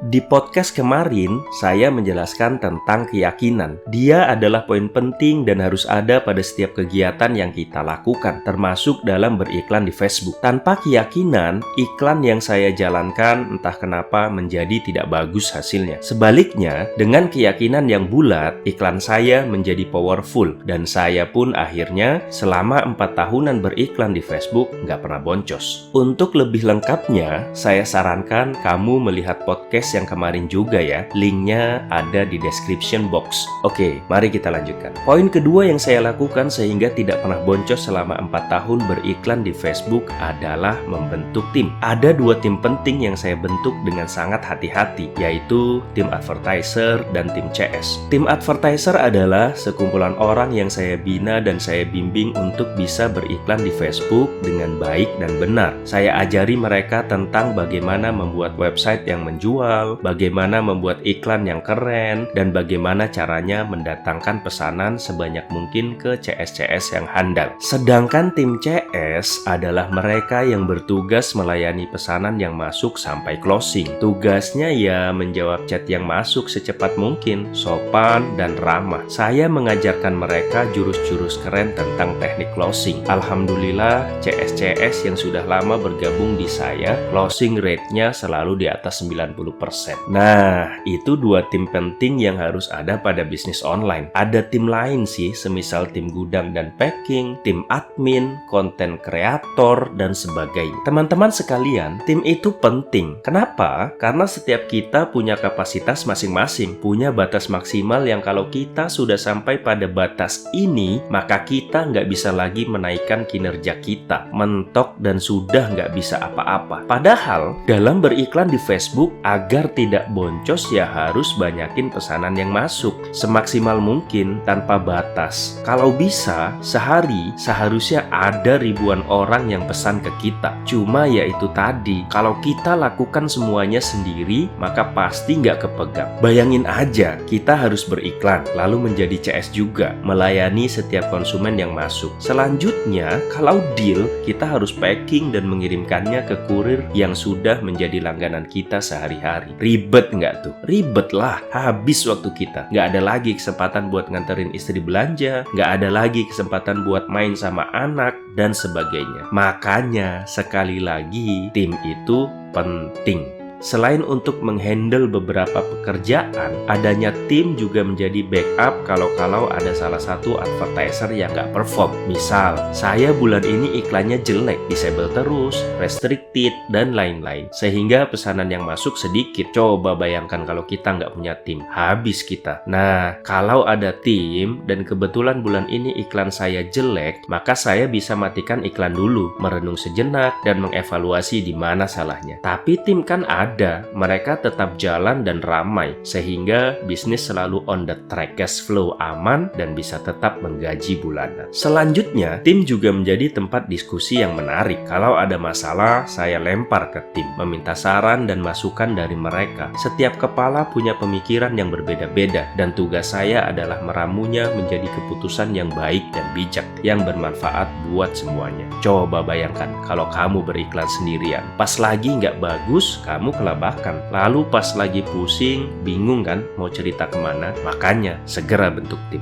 Di podcast kemarin, saya menjelaskan tentang keyakinan. Dia adalah poin penting dan harus ada pada setiap kegiatan yang kita lakukan, termasuk dalam beriklan di Facebook. Tanpa keyakinan, iklan yang saya jalankan entah kenapa menjadi tidak bagus hasilnya. Sebaliknya, dengan keyakinan yang bulat, iklan saya menjadi powerful. Dan saya pun akhirnya selama 4 tahunan beriklan di Facebook nggak pernah boncos. Untuk lebih lengkapnya, saya sarankan kamu melihat podcast yang kemarin juga ya. Linknya ada di description box. Oke, mari kita lanjutkan. Poin kedua yang saya lakukan sehingga tidak pernah boncos selama 4 tahun beriklan di Facebook adalah membentuk tim. Ada 2 tim penting yang saya bentuk dengan sangat hati-hati, yaitu tim advertiser dan tim CS. Tim advertiser adalah sekumpulan orang yang saya bina dan saya bimbing untuk bisa beriklan di Facebook dengan baik dan benar. Saya ajari mereka tentang bagaimana membuat website yang menjual, bagaimana membuat iklan yang keren, dan bagaimana caranya mendatangkan pesanan sebanyak mungkin ke CS-CS yang handal. Sedangkan tim CS adalah mereka yang bertugas melayani pesanan yang masuk sampai closing. Tugasnya ya menjawab chat yang masuk secepat mungkin, sopan dan ramah. Saya mengajarkan mereka jurus-jurus keren tentang teknik closing. Alhamdulillah, CS-CS yang sudah lama bergabung di saya, closing rate-nya selalu di atas 90%. Nah, itu 2 tim penting yang harus ada pada bisnis online. Ada tim lain sih, semisal tim gudang dan packing, tim admin, konten kreator, dan sebagainya. Teman-teman sekalian, tim itu penting. Kenapa? Karena setiap kita punya kapasitas masing-masing, punya batas maksimal yang kalau kita sudah sampai pada batas ini, maka kita nggak bisa lagi menaikkan kinerja kita, mentok dan sudah nggak bisa apa-apa. Padahal, dalam beriklan di Facebook, agar tidak boncos ya harus banyakin pesanan yang masuk semaksimal mungkin tanpa batas. Kalau bisa, sehari seharusnya ada ribuan orang yang pesan ke kita. Cuma ya itu tadi, kalau kita lakukan semuanya sendiri, maka pasti nggak kepegang. Bayangin aja, kita harus beriklan, lalu menjadi CS juga, melayani setiap konsumen yang masuk. Selanjutnya, kalau deal, kita harus packing dan mengirimkannya ke kurir yang sudah menjadi langganan kita sehari-hari. Ribet nggak tuh? Ribet lah, habis waktu kita. Nggak ada lagi kesempatan buat nganterin istri belanja, nggak ada lagi kesempatan buat main sama anak, dan sebagainya. Makanya, sekali lagi, tim itu penting. Selain untuk menghandle beberapa pekerjaan, adanya tim juga menjadi backup kalau ada salah satu advertiser yang nggak perform. Misal, saya bulan ini iklannya jelek, disable terus, restricted, dan lain-lain. Sehingga pesanan yang masuk sedikit. Coba bayangkan kalau kita nggak punya tim, habis kita. Nah, kalau ada tim, dan kebetulan bulan ini iklan saya jelek, maka saya bisa matikan iklan dulu, merenung sejenak, dan mengevaluasi di mana salahnya. Tapi tim kan ada. Mereka tetap jalan dan ramai, sehingga bisnis selalu on the track, cash flow aman, dan bisa tetap menggaji bulanan. Selanjutnya, tim juga menjadi tempat diskusi yang menarik. Kalau ada masalah, saya lempar ke tim, meminta saran dan masukan dari mereka. Setiap kepala punya pemikiran yang berbeda-beda, dan tugas saya adalah meramunya menjadi keputusan yang baik dan bijak, yang bermanfaat buat semuanya. Coba bayangkan kalau kamu beriklan sendirian, pas lagi nggak bagus, kamu kelabakan. Lalu pas lagi pusing, bingung kan mau cerita kemana? Makanya segera bentuk tim.